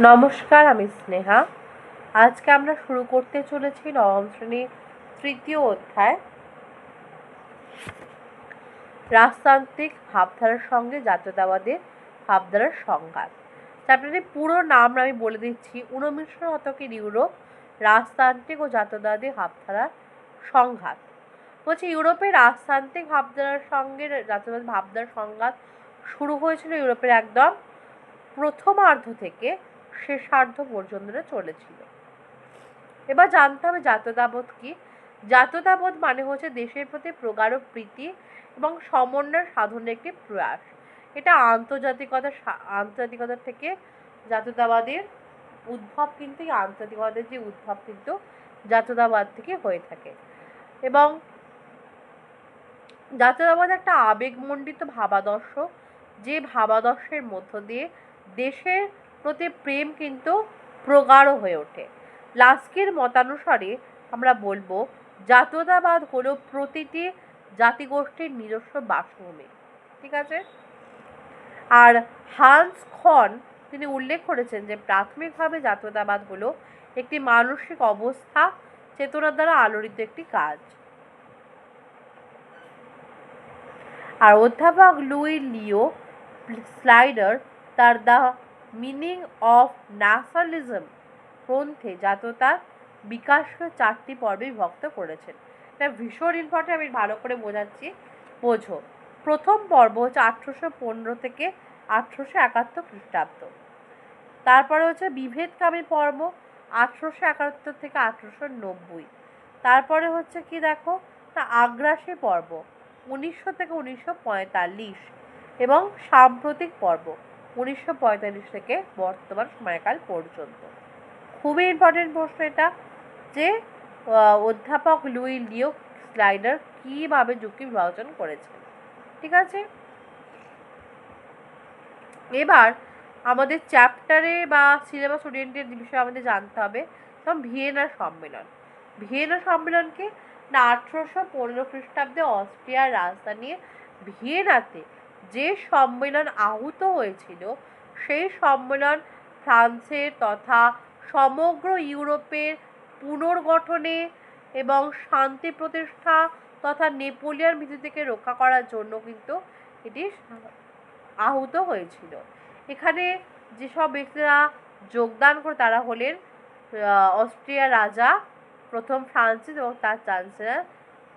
নমস্কার, আমি স্নেহা। আজকে আমরা শুরু করতে চলেছি নবম শ্রেণীর তৃতীয় অধ্যায়, রাজতান্ত্রিক ভাবধারার সঙ্গে জাতীয়তাবাদের ভাবধারার সংঘাত। চ্যাপ্টারের পুরো নাম আমি বলে দিচ্ছি, ঊনবিংশ শতকের ইউরোপ, রাজতান্ত্রিক ও জাতীয়তাবাদী ভাবধারার সংঘাত। বলছি, ইউরোপের রাজতান্ত্রিক ভাবধারার সঙ্গে জাতীয়তাবাদী ভাবধারার সংঘাত শুরু হয়েছিল ইউরোপের একদম প্রথমার্ধ থেকে শেষার্ধ পর্যন্ত চলেছিল। এবার জানতে হবে জাতীয়তাবোধ কি। জাতীয়তাবোধ মানে হচ্ছে দেশের প্রতি প্রগাঢ় প্রীতি এবং সমন্বয় সাধনের একটি প্রয়াস। এটা আন্তর্জাতিকতা থেকে জাতীয়তাবাদের উদ্ভব, কিন্তু এই আন্তর্জাতিকতার যে উদ্ভব কিন্তু জাতীয়তাবাদ থেকে হয়ে থাকে। এবং জাতীয়তাবাদ একটা আবেগমণ্ডিত ভাবাদর্শ, যে ভাবাদর্শের মধ্য দিয়ে দেশের প্রতি প্রেম কিন্তু প্রগাঢ় হয়ে ওঠে। লাস্কির মতানুসারে আমরা বলবো জাতীয়তাবাদ হলো প্রতিটি জাতিগোষ্ঠীর নিজস্ব বাসভূমি। ঠিক আছে। আর হান্স খন তিনি উল্লেখ করেছেন যে প্রাথমিকভাবে জাতীয়তাবাদ হলো একটি মানসিক অবস্থা, চেতনার দ্বারা আলোড়িত একটি কাজ। আর অধ্যাপক লুই লিও স্লাইডার তার দ্য মিনিং অফ ন্যাশনালিজম গ্রন্থে জাতীয়তার বিকাশকে 4টি পর্বে বিভক্ত করেছেন। এটা ভীষণ ইম্পর্টেন্ট, আমি ভালো করে বোঝাচ্ছি, বোঝো। প্রথম পর্ব হচ্ছে 1815 থেকে 1871 খ্রিস্টাব্দ। তারপরে হচ্ছে বিভেদকামী পর্ব 1871 থেকে 1890। তারপরে হচ্ছে কি দেখো, তা আগ্রাসী পর্ব 1900 থেকে 1945 এবং সাম্প্রতিক পর্ব 1945 থেকে বর্তমান সময়কাল পর্যন্ত। খুবই ইম্পর্টেন্ট প্রশ্ন এটা, যে অধ্যাপক লুই লিও স্লাইডার কিভাবে যুক্তি বিভাজন করেছেন। ঠিক আছে। এবার আমাদের চ্যাপ্টারে বা সিলেবাস ওরিয়েন্টেড বিষয়ে আমাদের জানতে হবে যেমন ভিয়েনার সম্মেলন। ভিয়েনা সম্মেলনকে না 1815 খ্রিস্টাব্দে অস্ট্রিয়ার রাজধানী ভিয়েনাতে যে সম্মেলন আহুত হয়েছিল, সেই সম্মেলন ফ্রান্সের তথা সমগ্র ইউরোপের পুনর্গঠনে এবং শান্তি প্রতিষ্ঠা তথা নেপোলিয়ন ভীতি থেকে রক্ষা করার জন্য কিন্তু এটি আহুত হয়েছিল। এখানে যেসব ব্যক্তিরা যোগদান করে তারা হলেন অস্ট্রিয়ার রাজা প্রথম ফ্রান্সিস এবং তার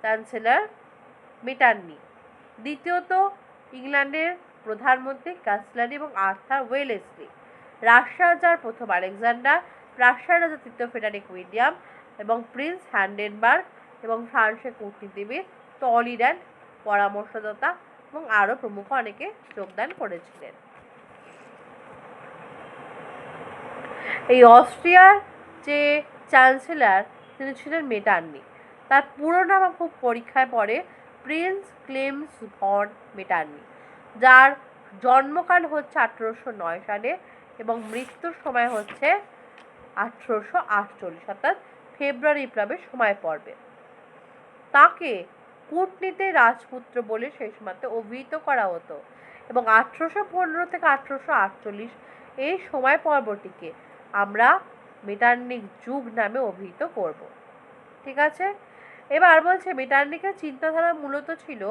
চ্যান্সেলর মেটার্নি। দ্বিতীয়ত ইংল্যান্ডের প্রধানমন্ত্রী ক্যাসলারি এবং আর্থার ওয়েলেসলি। রাশিয়ার রাজার প্রথম আলেকজান্ডার, রাশিয়ার রাজা তৃতীয় ফ্রেডারিক উইলিয়াম এবং প্রিন্স হ্যান্ডেনবার্গ এবং ফ্রান্সের কূটনীতিবিদ টলিড্যান্ড পরামর্শদাতা এবং আরও প্রমুখ অনেকে যোগদান করেছিলেন। এই অস্ট্রিয়ার যে চ্যান্সেলর তিনি ছিলেন মেটার্নি। তার পুরো নাম খুব পরীক্ষায় পড়ে, প্রিন্স ক্লেমেন্স ভন মেটার্নি, যার জন্মকাল হচ্ছে 1809 সালে এবং মৃত্যুর সময় হচ্ছে 1848, অর্থাৎ ফেব্রুয়ারি বিপ্লবের সময় পড়বে। তাকে কূটনীতির রাজপুত্র বলে সেই সময়তে অভিহিত করা হতো এবং 1815 থেকে 1848 এই সময় পর্বটিকে আমরা মেটার্নিক যুগ নামে অভিহিত করব। ঠিক আছে। এবার বলছে মেটার্নিকের চিন্তাধারা মূলত ছিল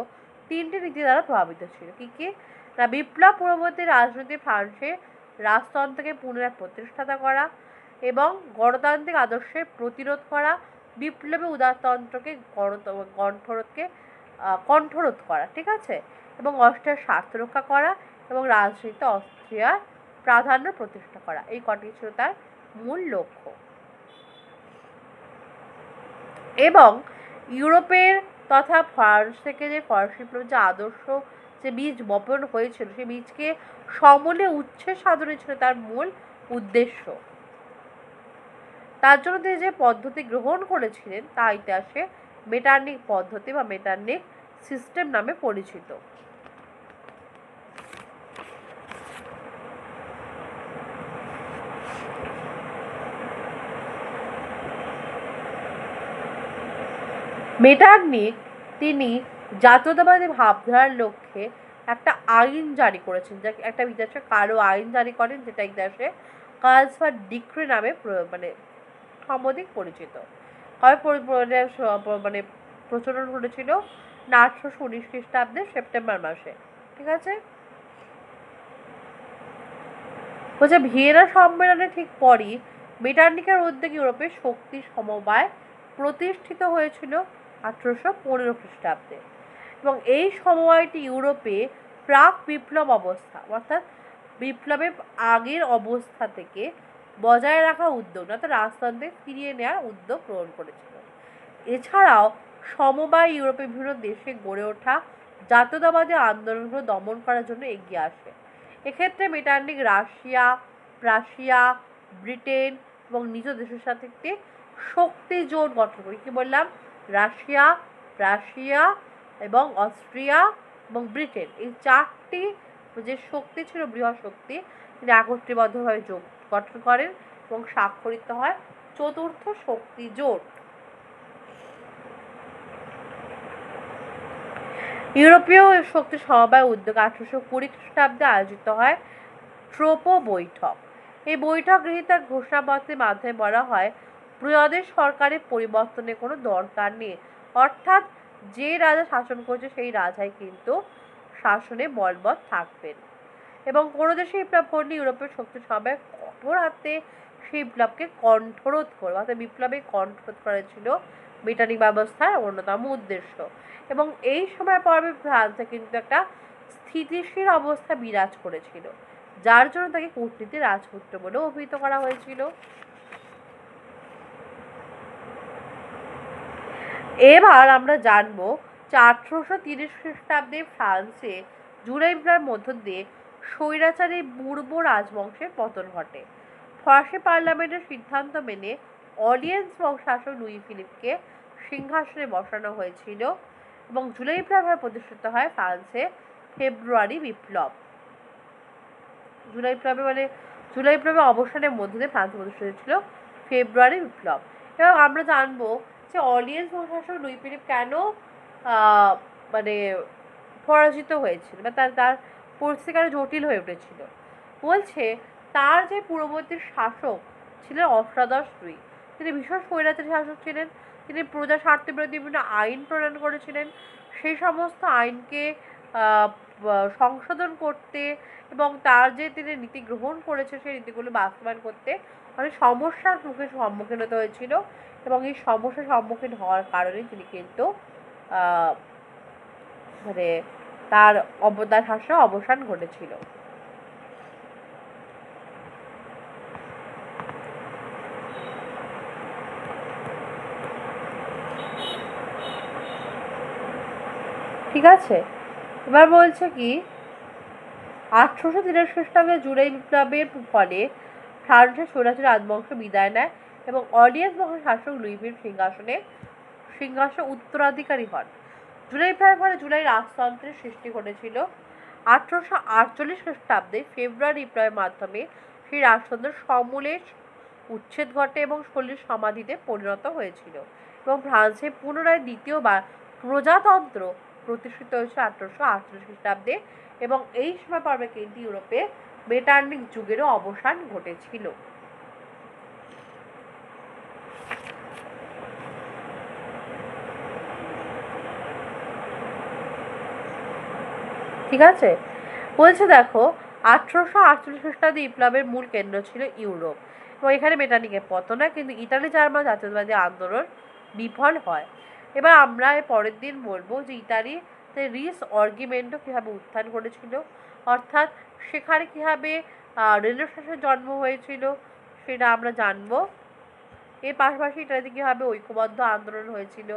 3টি নীতি দ্বারা প্রভাবিত ছিল। কি কি না, বিপ্লব পূর্ববর্তী রাজনীতি ফ্রান্সে রাজতন্ত্রকে পুনরায় প্রতিষ্ঠাতা করা এবং গণতান্ত্রিক আদর্শের প্রতিরোধ করা, বিপ্লবী উদারতন্ত্রকে কণ্ঠরোধ করা। ঠিক আছে। এবং অস্ট্রিয়ার স্বার্থ রক্ষা করা এবং রাজনীতিতে অস্ট্রিয়ার প্রাধান্য প্রতিষ্ঠা করা, এই কটি ছিল তার মূল লক্ষ্য। এবং ইউরোপের তথা ফ্রান্স থেকে যে ফরাসি বিপ্লবের যে আদর্শ যে বীজ বপন হয়েছিল, সেই বীজকে সমূলে উচ্ছেদ সাধনই ছিল তার মূল উদ্দেশ্য। তার জন্য তিনি যে পদ্ধতি গ্রহণ করেছিলেন তা ইতিহাসে মেটার্নিক পদ্ধতি বা মেটার্নিক সিস্টেম নামে পরিচিত। মেটার্নিক তিনি জাতীয়তাবাদী ভাবধারার লক্ষ্যে একটা আইন জারি করেছেন, যা একটা ইতিহাসে কালো আইন জারি করেন, যেটা ইতিহাসে কালসফার ডিক্রি নামে মানে সমধিক পরিচিত। কবে মানে প্রচলন ঘটেছিল? না 1819 খ্রিস্টাব্দে সেপ্টেম্বর মাসে। ঠিক আছে, বলছে ভিয়েনা সম্মেলনের ঠিক পরই মেটার্নিকের উদ্যোগে ইউরোপের শক্তি সমবায় প্রতিষ্ঠিত হয়েছিল 1815 খ্রিস্টাব্দে, এবং এই সমবায়টি ইউরোপে প্রাক বিপ্লব অবস্থা অর্থাৎ বিপ্লবের আগের অবস্থা থেকে বজায় রাখা উদ্যোগ অর্থাৎ রাজতন্ত্রে ফিরিয়ে নেওয়ার উদ্যোগ গ্রহণ করেছিল। এছাড়াও সমবায় ইউরোপের বিভিন্ন দেশে গড়ে ওঠা জাতীয়তাবাদী আন্দোলনগুলো দমন করার জন্য এগিয়ে আসে। এক্ষেত্রে মেটার্নিক রাশিয়া, প্রাশিয়া, ব্রিটেন এবং নিজ দেশের সাথে একটি শক্তি জোট গঠন করি। কি বললাম? রাশিয়া, প্রাশিয়া এবং অস্ট্রিয়া এবং ব্রিটেন, এই চারটি যে শক্তি ছিল, বৃহৎ শক্তি, তিনি একত্রিতভাবে জোট গঠন করেন এবং স্বাক্ষরিত হয় চতুর্থ শক্তি জোট। ইউরোপীয় শক্তি সমবায় উদ্যোগ 1820 খ্রিস্টাব্দে আয়োজিত হয় ট্রোপো বৈঠক। এই বৈঠক গৃহীত ঘোষণাপত্রের মাধ্যমে বলা হয় প্রজাদের সরকারের পরিবর্তনের কোনো দরকার নেই, অর্থাৎ যে রাজা শাসন করছে সেই রাজাই কিন্তু শাসনে বলবৎ থাকবেন, এবং কোনো দেশে বিপ্লব ঘটলে ইউরোপীয় শক্তি সমবায় কঠোর হাতে সেই বিপ্লবকে কণ্ঠরোধ করবে, অর্থাৎ বিপ্লবে কণ্ঠরোধ করা ছিল মেটার্নিক ব্যবস্থার অন্যতম উদ্দেশ্য। এবং এই সময় পর্বে ফ্রান্সে কিন্তু একটা স্থিতিশীল অবস্থা বিরাজ করেছিল, যার জন্য তাকে কূটনীতির রাজপুত্র বলে অভিহিত করা হয়েছিল। এবার আমরা জানবো যে 1830 খ্রিস্টাব্দে ফ্রান্সে জুলাই বিপ্লবের মধ্য দিয়ে স্বৈরাচারী বুর্বো রাজবংশের পতন ঘটে। ফরাসি পার্লামেন্টের সিদ্ধান্ত মেনে অলিয়েন্স বংশাসক লুই ফিলিপকে সিংহাসনে বসানো হয়েছিল, এবং জুলাই বিপ্লব প্রতিষ্ঠিত হয় ফ্রান্সে ফেব্রুয়ারি বিপ্লব। জুলাই বিপ্লবের অবসানের মধ্যে দিয়ে ফ্রান্সে প্রতিষ্ঠিত হয়েছিল ফেব্রুয়ারি বিপ্লব। এবং আমরা জানবো যে অলিয়েন্স বংশাসক লুই ফিলিপ কেন মানে পরাজিত হয়েছিল বা তার পরিস্থিতি কেন জটিল হয়ে উঠেছিল। বলছে তার যে পূর্ববর্তী শাসক ছিলেন অষ্টাদশ লুই, তিনি ভীষণ স্বৈরাচারী শাসক ছিলেন। তিনি প্রজা স্বার্থ বিরোধী বিভিন্ন আইন প্রণয়ন করেছিলেন। সেই সমস্ত আইনকে সংশোধন করতে এবং তার যে তিনি নীতি গ্রহণ করেছে সেই নীতিগুলো বাস্তবায়ন করতে অনেক সমস্যার সম্মুখীন হতে হয়েছিল, এবং এই সমস্যার সম্মুখীন হওয়ার কারণে তিনি কিন্তু মানে তার শাসনের অবসান ঘটেছিল। ঠিক আছে, এবার বলছে কি 1830 খ্রিস্টাব্দে জুলাই বিপ্লবের ফলে ফ্রান্সের স্বৈরাচারী রাজবংশ বিদায় নেয় এবং অলিয়েন্স বংশের শাসক লুই ফিলিপ সিংহাসনে উত্তরাধিকারী হন। জুলাই বিপ্লবের ফলে জুলাই রাজতন্ত্রের সৃষ্টি ঘটেছিল। 1848 খ্রিস্টাব্দে ফেব্রুয়ারি বিপ্লবের মাধ্যমে সেই রাজতন্ত্রের সমূলে উচ্ছেদ ঘটে এবং শৈলীর সমাধিতে পরিণত হয়েছিল, এবং ফ্রান্সে পুনরায় দ্বিতীয়বার প্রজাতন্ত্র প্রতিষ্ঠিত হয়েছিল 1848 খ্রিস্টাব্দে, এবং এই সময় পর্বে কিন্তু ইউরোপে মেটার্নিক যুগেরও অবসান ঘটেছিল। ঠিক আছে, বলছে দেখো 1848 খ্রিস্টাব্দে বিপ্লবের মূল কেন্দ্র ছিল ইউরোপ, এবং এখানে মেটার্নিকের পতন হয়, কিন্তু ইতালি জার্মান জাতীয়তাবাদী আন্দোলন বিফল হয়। এবার আমরা এর পরের দিন বলবো যে ইতালিতে রিস অর্গিমেন্টো কীভাবে উত্থান করেছিল, অর্থাৎ সেখানে কীভাবে রেনেসাঁসের জন্ম হয়েছিল সেটা আমরা জানবো। এর পাশাপাশি ইতালিতে কীভাবে ঐক্যবদ্ধ আন্দোলন হয়েছিল,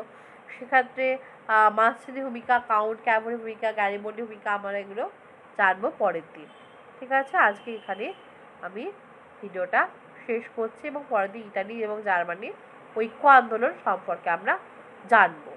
সেক্ষেত্রে মাসচিনির ভূমিকা, কাউন্ট ক্যামোরের ভূমিকা, গ্যারিবল্ডির ভূমিকা, আমরা এগুলো জানবো পরের দিন। ঠিক আছে, আজকে এখানে আমি ভিডিওটা শেষ করছি, এবং পরের দিন ইতালি এবং জার্মানির ঐক্য আন্দোলন সম্পর্কে আমরা জানবো।